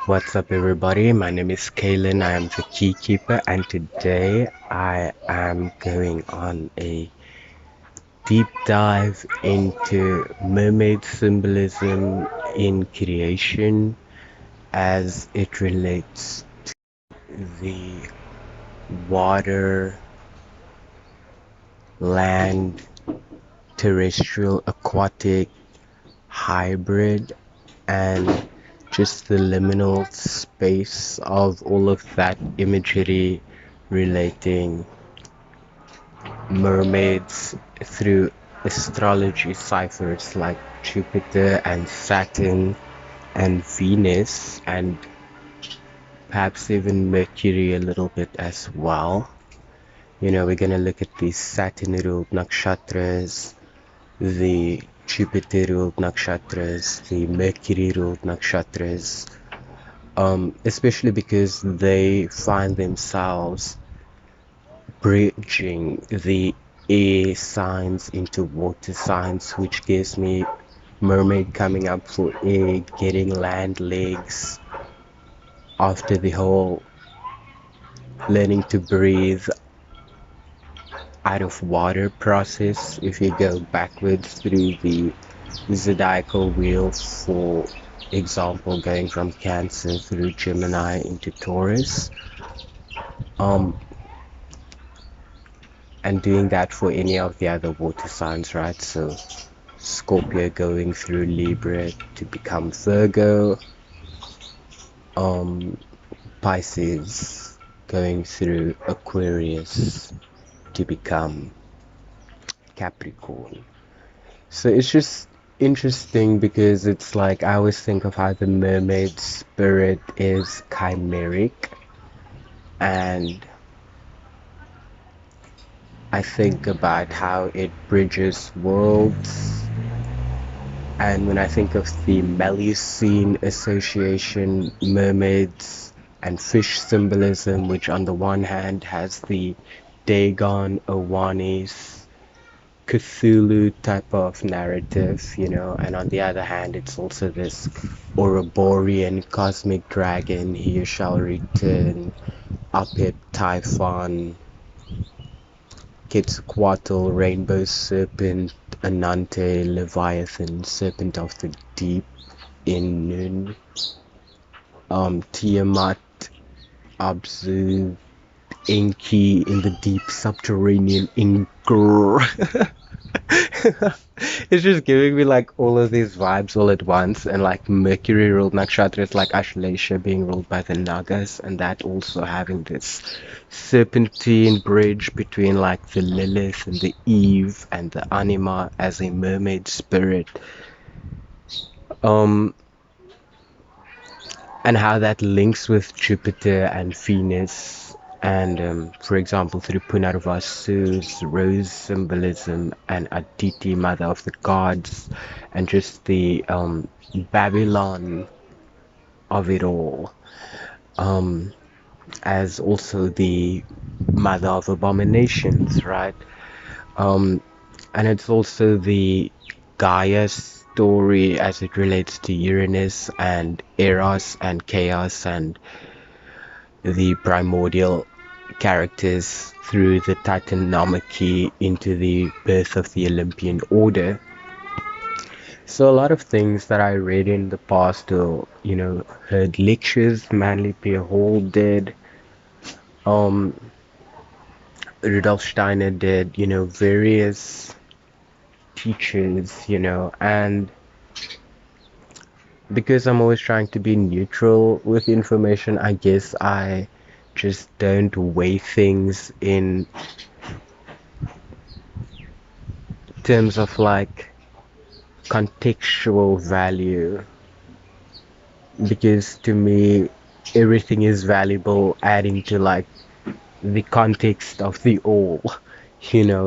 What's up, everybody? My name is Kaylin. I am the key keeper, and today I am going on a deep dive into mermaid symbolism in creation as it relates the water, land, terrestrial, aquatic, hybrid, and just the liminal space of all of that imagery relating mermaids through astrology ciphers like Jupiter and Saturn and Venus, and perhaps even Mercury a little bit as well. We're gonna look at the Saturn ruled nakshatras, the Jupiter ruled nakshatras, the Mercury ruled nakshatras, especially because they find themselves bridging the air signs into water signs, which gives me mermaid coming up for air, getting land legs after the whole learning to breathe out of water process. If you go backwards through the zodiacal wheel, for example, going from Cancer through Gemini into Taurus, um, and doing that for any of the other water signs, right? So Scorpio going through Libra to become Virgo, um, Pisces going through Aquarius to become Capricorn. So it's just interesting because it's like I always think of how the mermaid spirit is chimeric, and I think about how it bridges worlds. And when I think of the Melusine association, mermaids and fish symbolism, which on the one hand has the Dagon, Owanis, Cthulhu type of narrative, and on the other hand, it's also this Ouroborean cosmic dragon, He Shall Return, Apep, Typhon, Quetzalcoatl, Rainbow Serpent, Anante, Leviathan, Serpent of the Deep, Inun, Tiamat, Abzu, Enki in the deep subterranean Inger. It's just giving me like all of these vibes all at once, and like Mercury ruled nakshatras like Ashlesha being ruled by the Nagas, and that also having this serpentine bridge between like the Lilith and the Eve and the Anima as a mermaid spirit. Um, and how that links with Jupiter and Venus, and for example through Punarvasu's rose symbolism and Aditi, mother of the gods, and just the Babylon of it all, um, as also the mother of abominations, right? Um, and it's also the Gaia story as it relates to Uranus and Eros and chaos and the primordial characters through the Titanomachy into the birth of the Olympian order. So a lot of things that I read in the past, or heard lectures Manly P. Hall did, um, Rudolf Steiner did, various teachers, and because I'm always trying to be neutral with information, I guess I just don't weigh things in terms of like contextual value, because to me everything is valuable adding to like the context of the all,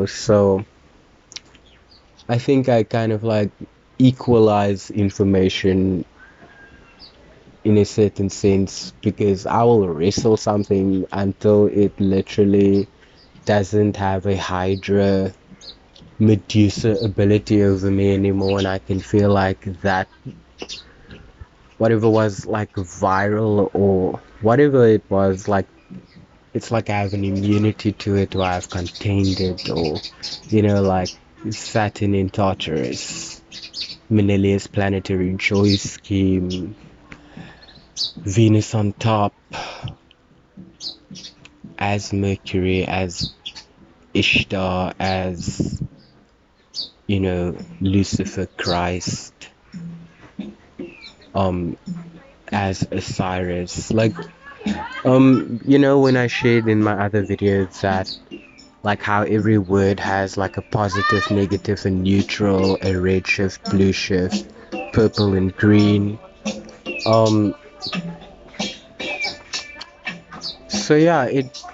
so I think I kind of like equalize information in a certain sense, because I will wrestle something until it literally doesn't have a Hydra Medusa ability over me anymore, and I can feel like that whatever was like viral or whatever it was, like it's like I have an immunity to it, or I've contained it, or like Saturn in Tartarus, Menelaus planetary joy scheme, Venus on top, as Mercury, as Ishtar, as Lucifer, Christ, um as Osiris. Like when I shared in my other videos that like how every word has like a positive, negative, and neutral, a red shift, blue shift, purple and green. um so yeah,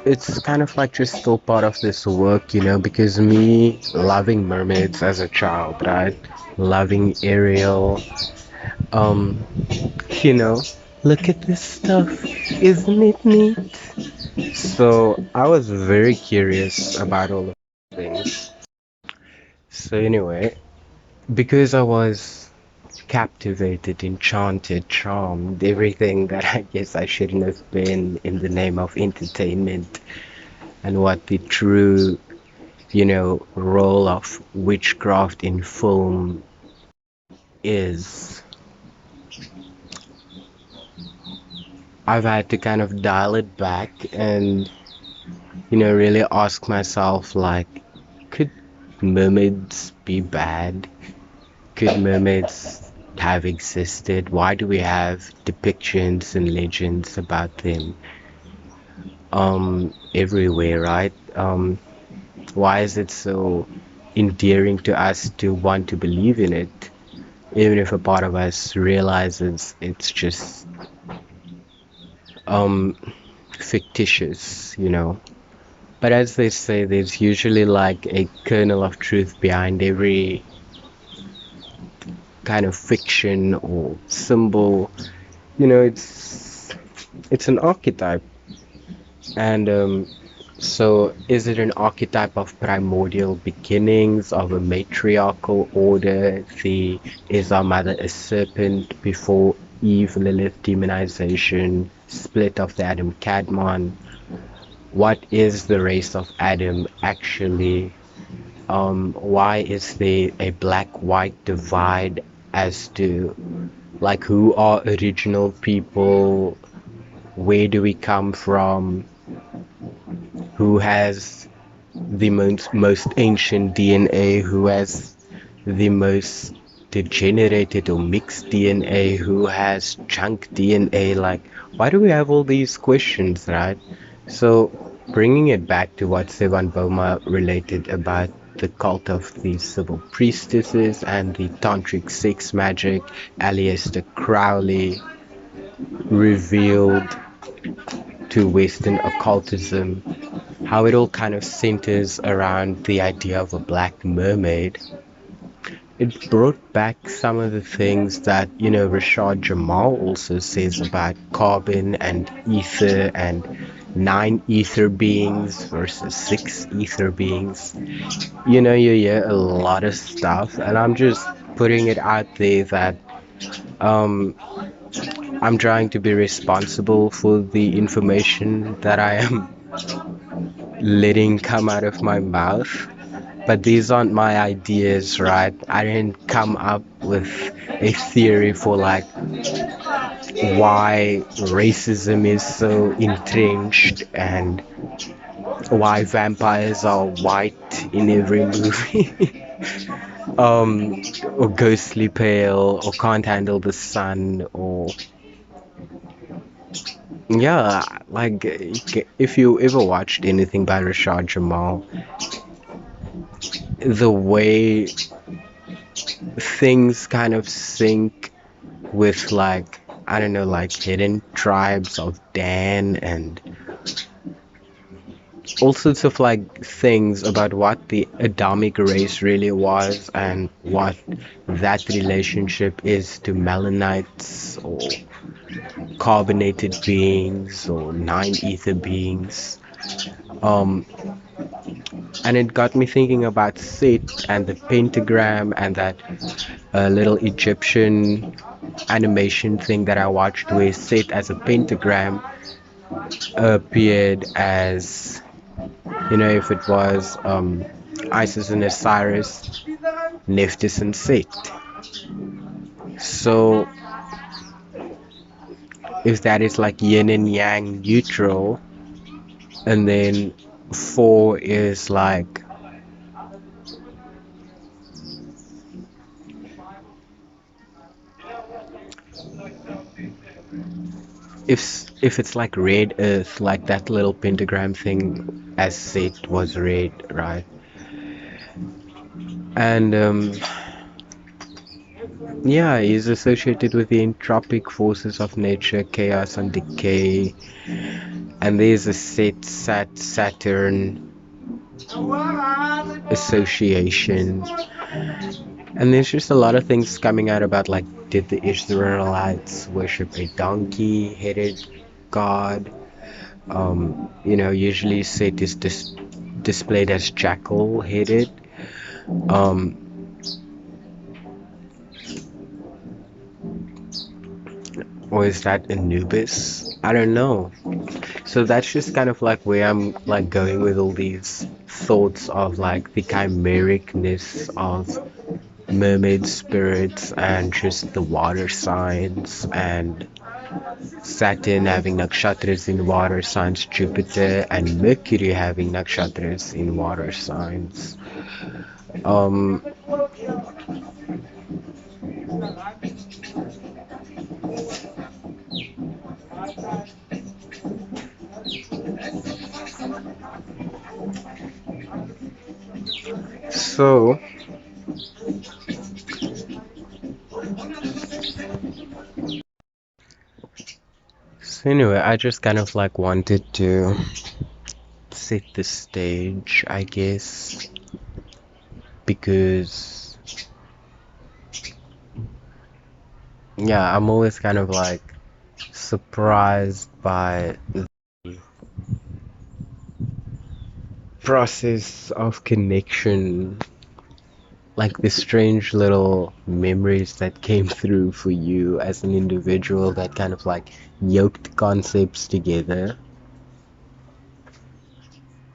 it's kind of like just still part of this work, because me loving mermaids as a child, right, loving Ariel, um you know look at this stuff, isn't it neat? So I was very curious about all of these things. So anyway, because I was captivated, enchanted, charmed, everything that I guess I shouldn't have been in the name of entertainment, and what the true, role of witchcraft in film is, I've had to kind of dial it back and, really ask myself, like, could mermaids be bad? Could mermaids have existed? Why do we have depictions and legends about them everywhere, right? Why is it so endearing to us to want to believe in it, even if a part of us realizes it's just um fictitious, But as they say, there's usually like a kernel of truth behind every kind of fiction or symbol. It's an archetype. And so is it an archetype of primordial beginnings, of a matriarchal order? Is our mother a serpent before Eve, Lilith, demonization, split of the Adam Kadmon? What is the race of Adam actually? Why is there a black-white divide as to like who are original people? Where do we come from? Who has the most ancient DNA? Who has the most degenerated or mixed DNA? Who has junk DNA? Like, why do we have all these questions, right? So, bringing it back to what Sevan Boma related about the cult of the civil priestesses and the tantric sex magic, Aleister Crowley revealed to Western occultism, how it all kind of centers around the idea of a black mermaid. It brought back some of the things that, Rashad Jamal also says about carbon and ether and 9 ether beings versus 6 ether beings. You hear a lot of stuff, and I'm just putting it out there that um, I'm trying to be responsible for the information that I am letting come out of my mouth. But these aren't my ideas, right? I didn't come up with a theory for like why racism is so entrenched and why vampires are white in every movie. Or ghostly pale, or can't handle the sun, or yeah, like if you ever watched anything by Rashad Jamal, the way things kind of sync with like, I don't know, like hidden tribes of Dan and all sorts of like things about what the Adamic race really was and what that relationship is to melanites or carbonated beings or 9 ether beings. And it got me thinking about Set and the pentagram and that little Egyptian animation thing that I watched where Set as a pentagram appeared as, if it was Isis and Osiris, Nephthys and Set. So if that is like yin and yang neutral, and then 4 is like if it's like red earth, like that little pentagram thing as Set was red, right? And yeah, he's associated with the entropic forces of nature, chaos and decay. And there's a Saturn association. And there's just a lot of things coming out about like, did the Israelites worship a donkey headed god? Usually Set is displayed as jackal headed. Or is that Anubis? I don't know. So that's just kind of like where I'm like going with all these thoughts of like the chimericness of mermaid spirits and just the water signs and Saturn having nakshatras in water signs, Jupiter and Mercury having nakshatras in water signs. Um, so anyway, I just kind of like wanted to set the stage, I guess, because yeah, I'm always kind of like surprised by the process of connection, like the strange little memories that came through for you as an individual that kind of like yoked concepts together,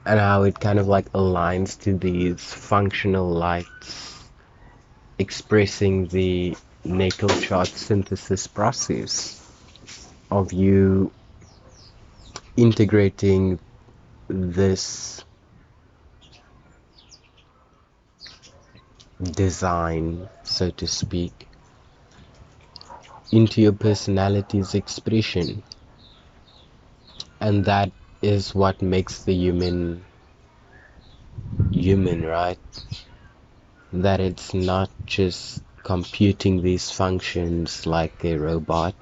and how it kind of like aligns to these functional lights expressing the natal chart synthesis process of you integrating this design, so to speak, into your personality's expression. And that is what makes the human, right? That it's not just computing these functions like a robot,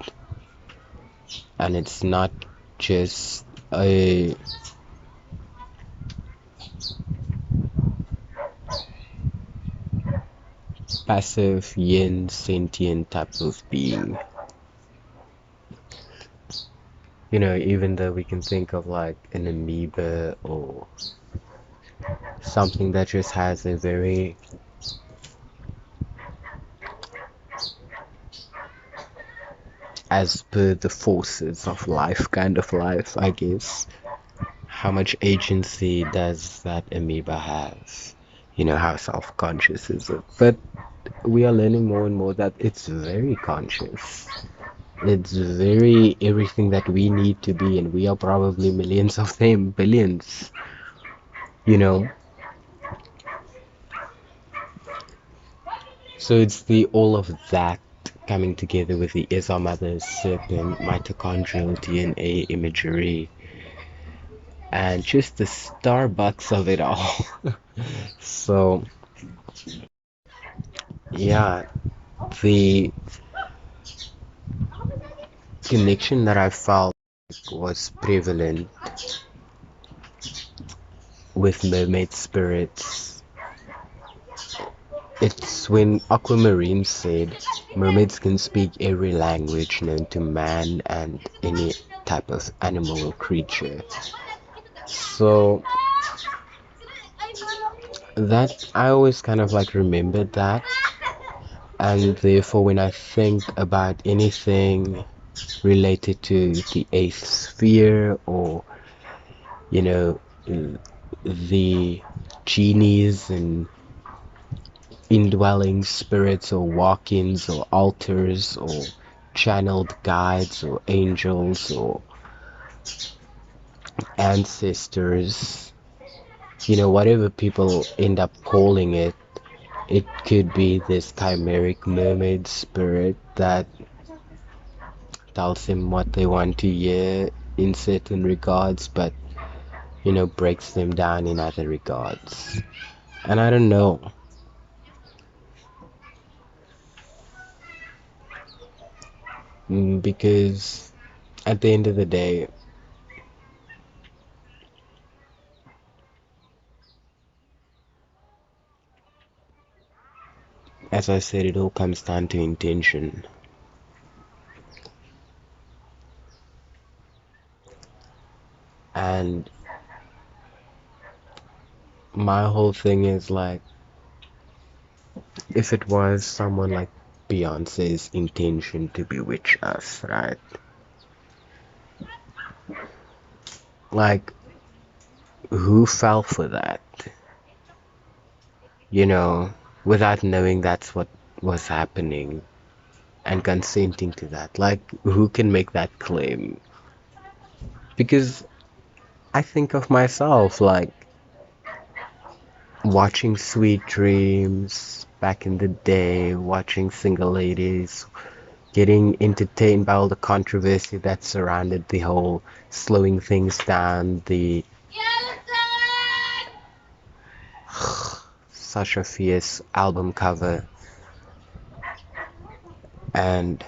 and it's not just a passive yin sentient type of being. Even though we can think of like an amoeba or something that just has a very as per the forces of life kind of life, I guess. How much agency does that amoeba have? How self-conscious is it? But we are learning more and more that it's very conscious. It's very everything that we need to be, and we are probably millions of them, billions, you know. So it's the all of that coming together with the Is Our Mother's Serpent, mitochondrial DNA imagery, and just the Starbucks of it all. So, yeah, the connection that I felt was prevalent with mermaid spirits. It's when Aquamarine said mermaids can speak every language known to man and any type of animal or creature. So That I always kind of like remembered that, and therefore when I think about anything related to the eighth sphere, or you know, the genies and indwelling spirits or walk-ins or altars or channeled guides or angels or ancestors, whatever people end up calling it, it could be this chimeric mermaid spirit that tells them what they want to hear in certain regards, but breaks them down in other regards. And I don't know. Because at the end of the day, as I said, it all comes down to intention. And my whole thing is like, if it was someone like Beyonce's intention to bewitch us, right? Like, who fell for that? You know, without knowing that's what was happening and consenting to that. Like, who can make that claim? Because I think of myself, like, watching Sweet Dreams back in the day, watching Single Ladies, getting entertained by all the controversy that surrounded the whole slowing things down, the such a fierce album cover, and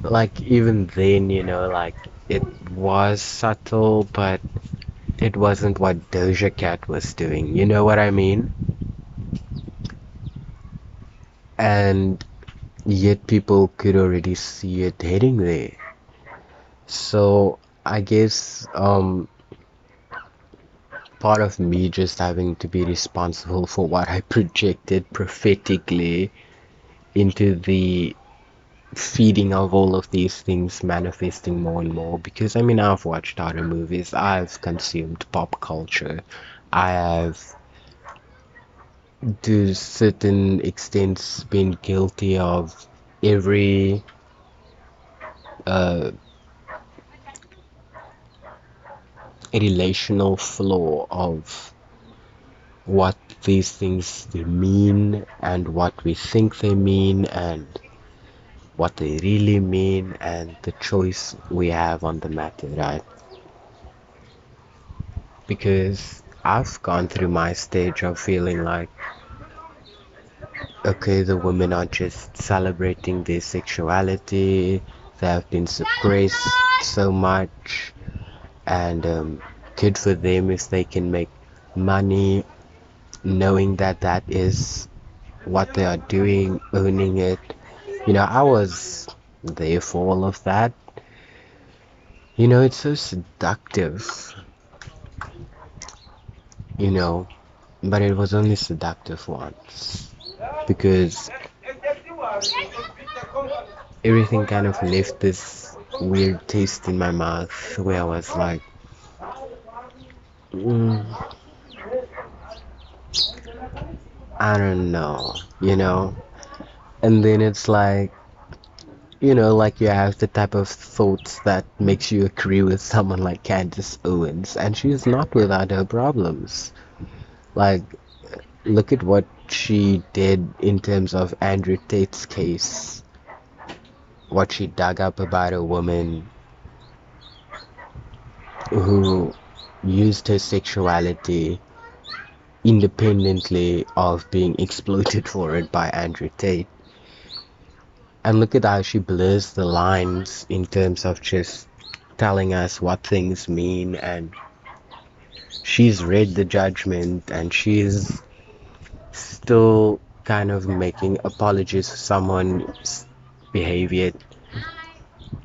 like even then, like it was subtle, but it wasn't what Doja Cat was doing, you know what I mean? And yet people could already see it heading there. So I guess part of me just having to be responsible for what I projected prophetically into the feeding of all of these things manifesting more and more, because I mean, I've watched horror movies, I've consumed pop culture, I have to certain extents been guilty of every uh, relational flaw of what these things mean and what we think they mean and what they really mean and the choice we have on the matter, right? Because I've gone through my stage of feeling like, okay, the women are just celebrating their sexuality, they have been suppressed so much, and good for them if they can make money knowing that that is what they are doing, owning it. I was there for all of that. It's so seductive, you know, but it was only seductive once because everything kind of left this weird taste in my mouth where I was like, mm, I don't know. And then it's like, like you have the type of thoughts that makes you agree with someone like Candace Owens, and she's not without her problems. Like, look at what she did in terms of Andrew Tate's case, what she dug up about a woman who used her sexuality independently of being exploited for it by Andrew Tate. And look at how she blurs the lines in terms of just telling us what things mean, and she's read the judgment and she's still kind of making apologies for someone's behavior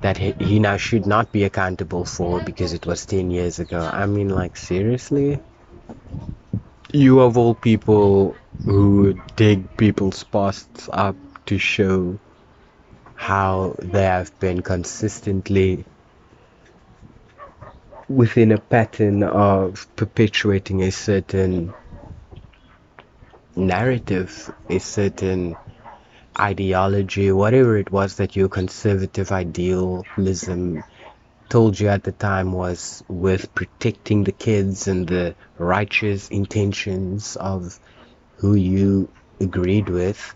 that he now should not be accountable for because it was 10 years ago. I mean, like, seriously? You of all people who dig people's pasts up to show how they have been consistently within a pattern of perpetuating a certain narrative, a certain ideology, whatever it was that your conservative idealism told you at the time was worth protecting the kids and the righteous intentions of who you agreed with.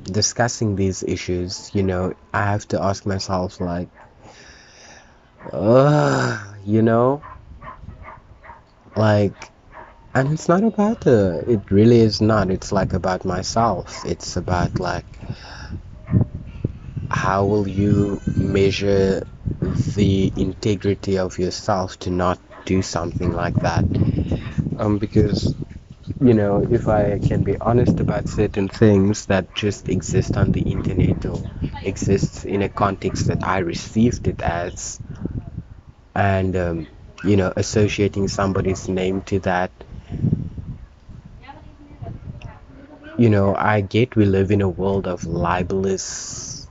Discussing these issues, I have to ask myself, like, you know, like, and it's not about it really is not. It's like about myself. It's about, like, how will you measure the integrity of yourself to not do something like that? Because if I can be honest about certain things that just exist on the internet or exists in a context that I received it as, and associating somebody's name to that, I get we live in a world of libelous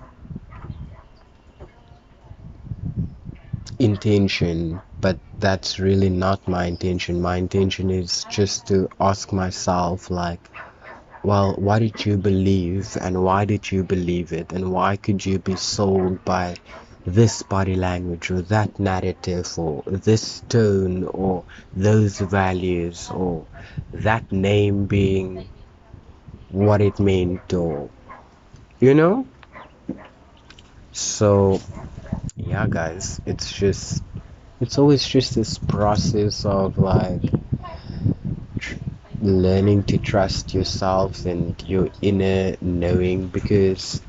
intention, but that's really not my intention. My intention is just to ask myself, like, well, what did you believe and why did you believe it, and why could you be sold by this body language or that narrative or this tone or those values or that name being what it meant, or so yeah, guys, it's always just this process of, like, learning to trust yourself and your inner knowing, because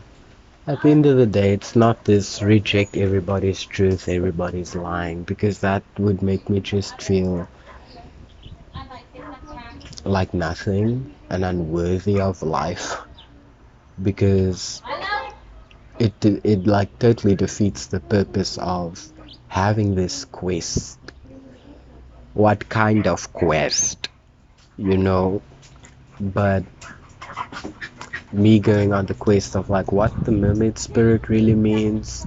at the end of the day, it's not this reject everybody's truth, everybody's lying, because that would make me just feel like nothing and unworthy of life, because it like totally defeats the purpose of having this quest. What kind of quest, but me going on the quest of, like, what the mermaid spirit really means,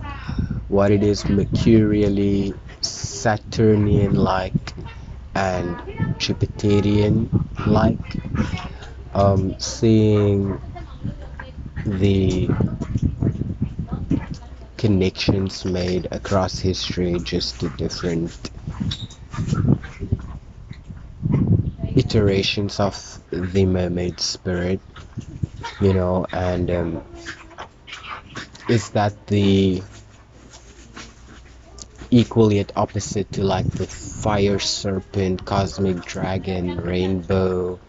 what it is mercurially, Saturnian like, and Jupiterian like, seeing the connections made across history, just to different iterations of the mermaid spirit, and is that the equal yet opposite to, like, the fire serpent, cosmic dragon, rainbow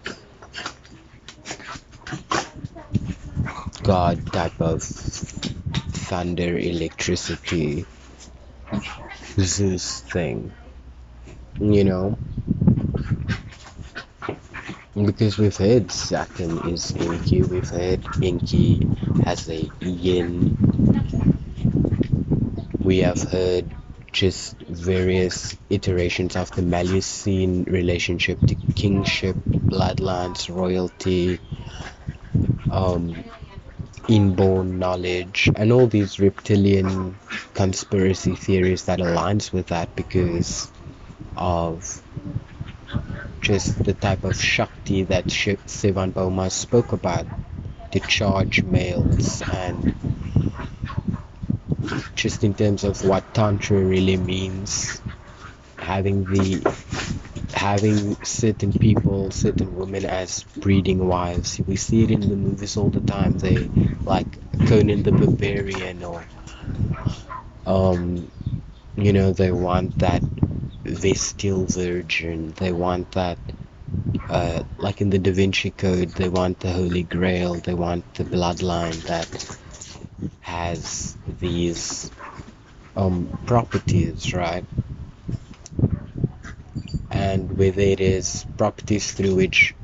god type of thunder, electricity, Zeus thing, you know? Because we've heard Saturn is Enki, we've heard Enki has a yin, we have heard just various iterations of the Maleficine relationship to kingship, bloodlines, royalty, inborn knowledge, and all these reptilian conspiracy theories that aligns with that, because of just the type of Shakti that Sivan Boma spoke about, to charge males, and just in terms of what Tantra really means, having certain people, certain women as breeding wives. We see it in the movies all the time. They, like Conan the Barbarian, or they want that Vestal Virgin. They want that, like in the Da Vinci Code, they want the Holy Grail. They want the bloodline that has these properties, right? And whether it is properties through which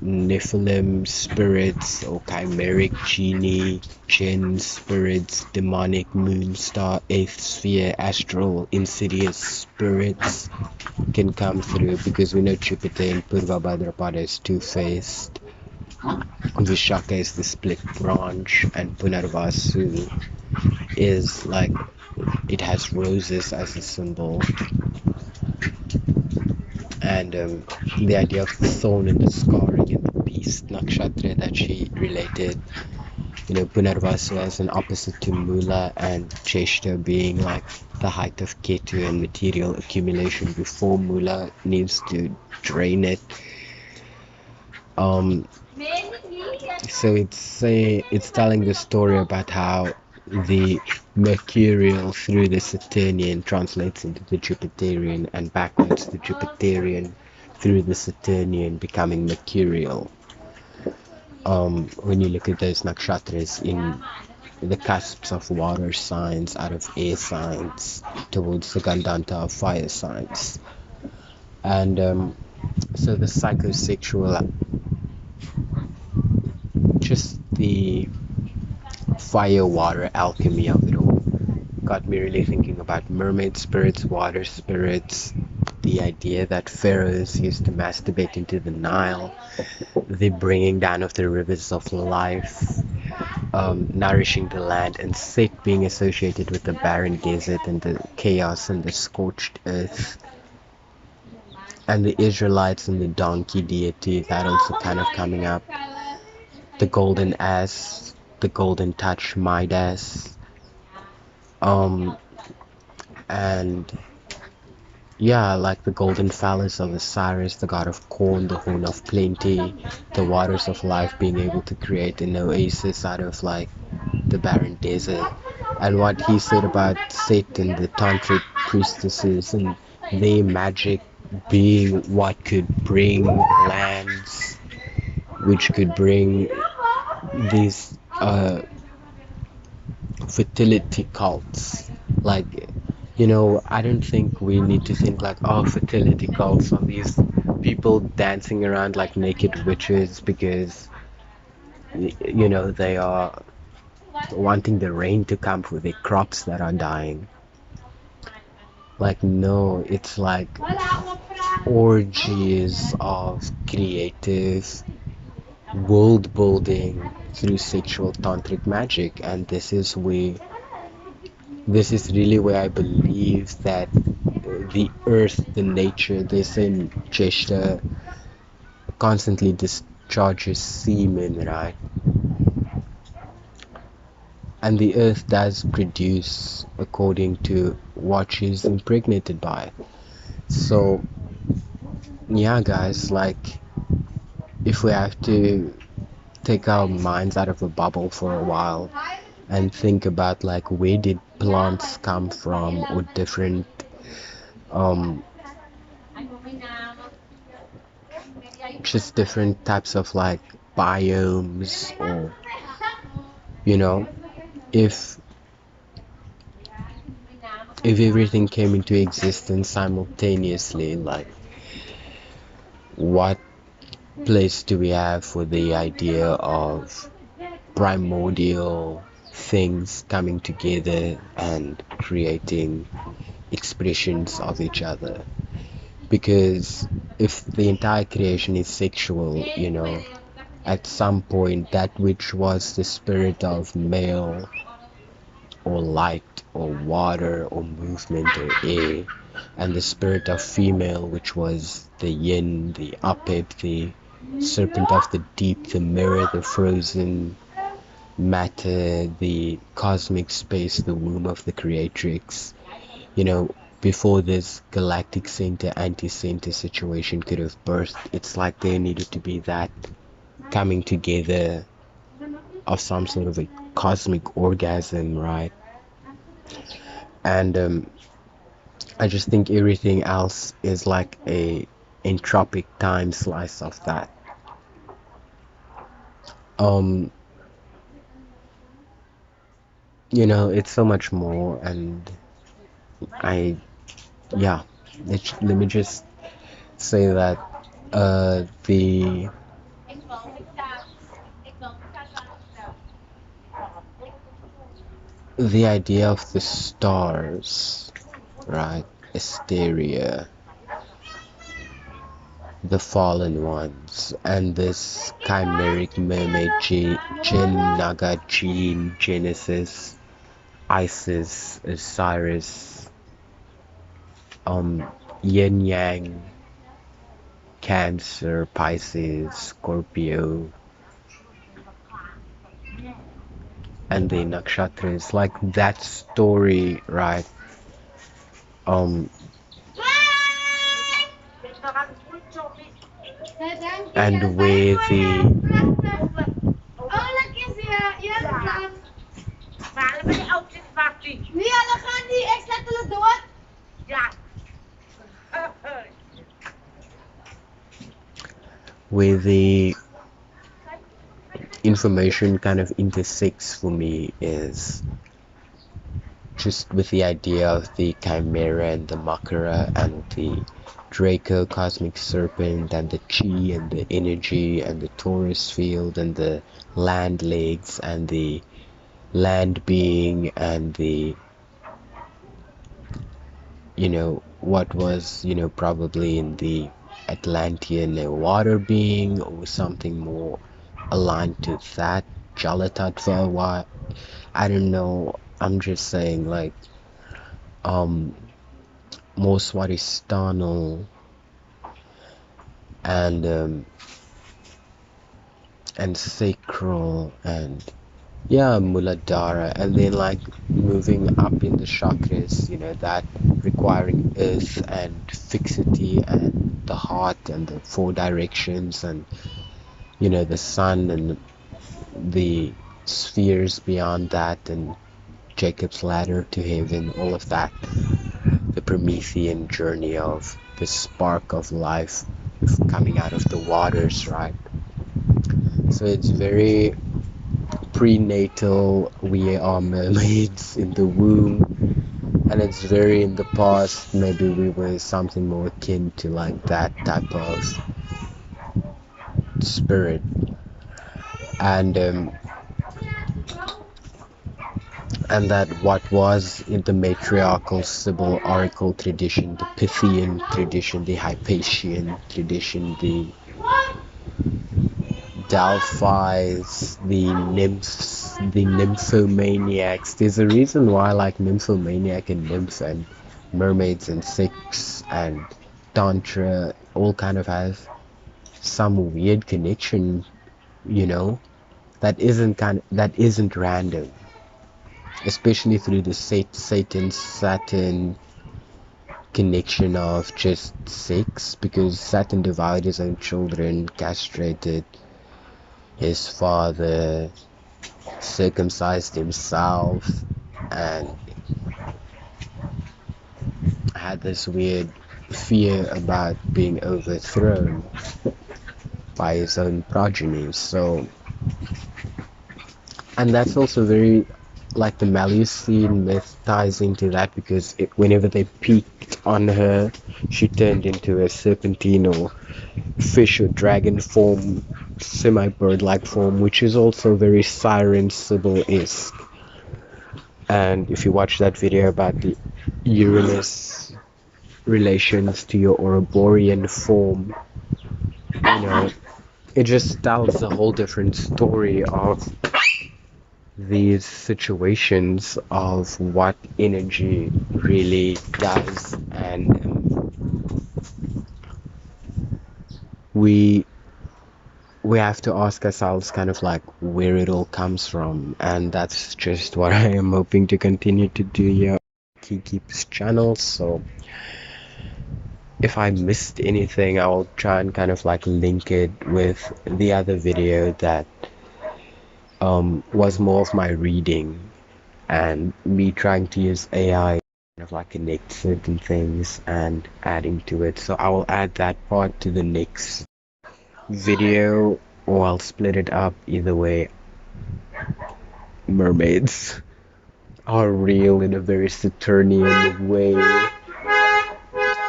Nephilim spirits or chimeric genie, Djinn spirits, demonic moonstar, eighth sphere, astral, insidious spirits can come through, because we know Jupiter in Purva Bhadrapada is two-faced, Vishaka is the split branch, and Punarvasu is like, it has roses as a symbol. And the idea of the thorn and the scarring and the beast nakshatra that she related, Punarvasu as an opposite to Mula, and Cheshta being like the height of Ketu and material accumulation before Mula needs to drain it. So it's telling the story about how the mercurial through the Saturnian translates into the Jupiterian, and backwards the Jupiterian through the Saturnian becoming mercurial. When you look at those nakshatras in the cusps of water signs out of air signs towards the Gandanta of fire signs. And so the psychosexual, just the fire water alchemy of it all, got me really thinking about mermaid spirits, water spirits, the idea that pharaohs used to masturbate into the Nile, the bringing down of the rivers of life, nourishing the land, and Set being associated with the barren desert and the chaos and the scorched earth, and the Israelites and the donkey deity, that also kind of coming up, the golden ass, the golden touch, Midas, and yeah, like the golden phallus of Osiris, the god of corn, the horn of plenty, the waters of life, being able to create an oasis out of like the barren desert. And what he said about Set and the tantric priestesses and their magic being what could bring lands, which could bring these fertility cults. Like, I don't think we need to think like, oh, fertility cults are these people dancing around like naked witches because, they are wanting the rain to come for their crops that are dying. Like, no, it's like orgies of creative world building through sexual tantric magic. And this is really where I believe that the earth, the nature, they say in Cheshta, constantly discharges semen, right? And the earth does produce according to what she's impregnated by. So yeah, guys, like, if we have to take our minds out of a bubble for a while and think about like, where did plants come from, or different just different types of like biomes, or if everything came into existence simultaneously, like, what place do we have for the idea of primordial things coming together and creating expressions of each other? Because if the entire creation is sexual, at some point that which was the spirit of male or light or water or movement or air, and the spirit of female, which was the yin, the apep, the serpent of the deep, the mirror, the frozen matter, the cosmic space, the womb of the creatrix, before this galactic center anti-center situation could have birthed, it's like there needed to be that coming together of some sort of a cosmic orgasm, right? And I just think everything else is like a entropic time slice of that. It's so much more, and let me just say that the the idea of the stars, right? Asteria, the fallen ones, and this chimeric mermaid Djinn, Naga, Gene, Genesis, Isis, Osiris, Yin Yang, Cancer, Pisces, Scorpio, and the nakshatras, like that story, right? Um, and where the information kind of intersects for me is just with the idea of the chimera and the makara and the Draco cosmic serpent and the chi and the energy and the Taurus field and the land legs and the land being and the, you know, what was, you know, probably in the Atlantean a water being or something more aligned to that Jalatattva. Why, I don't know, I'm just saying, like, more Swaristhana and sacral and yeah, Muladhara, and then like moving up in the chakras, you know, that requiring earth and fixity and the heart and the four directions and, you know, the sun and the spheres beyond that and Jacob's ladder to heaven, all of that, the Promethean journey of the spark of life coming out of the waters, right? So it's very prenatal, we are mermaids in the womb, and it's very in the past, maybe we were something more akin to like that type of spirit. And that what was in the matriarchal Sibyl oracle tradition, the Pythian tradition, the Hypatian tradition, the Delphi's, the nymphs, the nymphomaniacs. There's a reason why I like nymphomaniac and nymph and mermaids and sex and tantra all kind of have some weird connection, you know, that isn't random, especially through the Satan Saturn connection of just sex, because Saturn devoured his own children, castrated his father, circumcised himself, and had this weird fear about being overthrown by his own progeny. So, and that's also very like the Melusine myth ties into that, because whenever they peeked on her, she turned into a serpentine or fish or dragon form, semi-bird like form, which is also very Siren Sibyl-esque. And if you watch that video about the Uranus relations to your Ouroborean form, you know, it just tells a whole different story of these situations of what energy really does. And we have to ask ourselves kind of like where it all comes from, and that's just what I am hoping to continue to do here on Kiki's channel. So if I missed anything, I'll try and kind of like link it with the other video that was more of my reading and me trying to use AI kind of like connect certain things and adding to it. So I will add that part to the next video, or I'll split it up. Either way, mermaids are real in a very Saturnian way,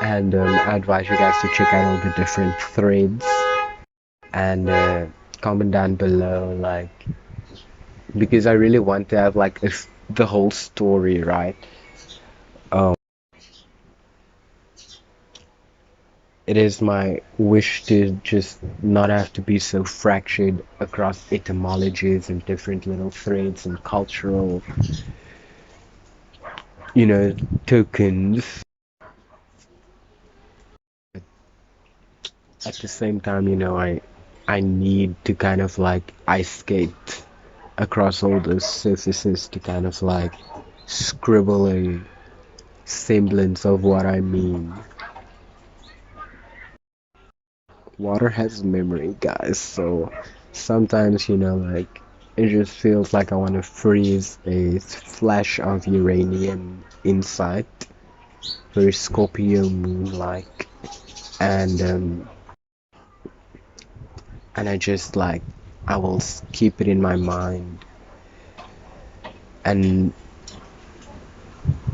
and I advise you guys to check out all the different threads and comment down below, like, because I really want to have like the whole story, right? Um, it is my wish to just not have to be so fractured across etymologies and different little threads and cultural, you know, tokens. At the same time, I need to kind of like ice skate across all those surfaces to kind of like scribble a semblance of what I mean. Water has memory, guys, so sometimes, like it just feels like I want to freeze a flash of uranium inside, very Scorpio moon like, and I just like I will keep it in my mind, and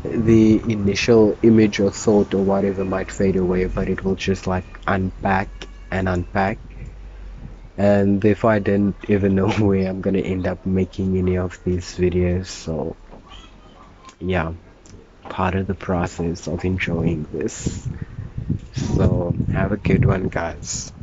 the initial image or thought or whatever might fade away, but it will just like unpack and unpack. And if I didn't even know where I'm gonna end up making any of these videos, so yeah, part of the process of enjoying this. So have a good one, guys.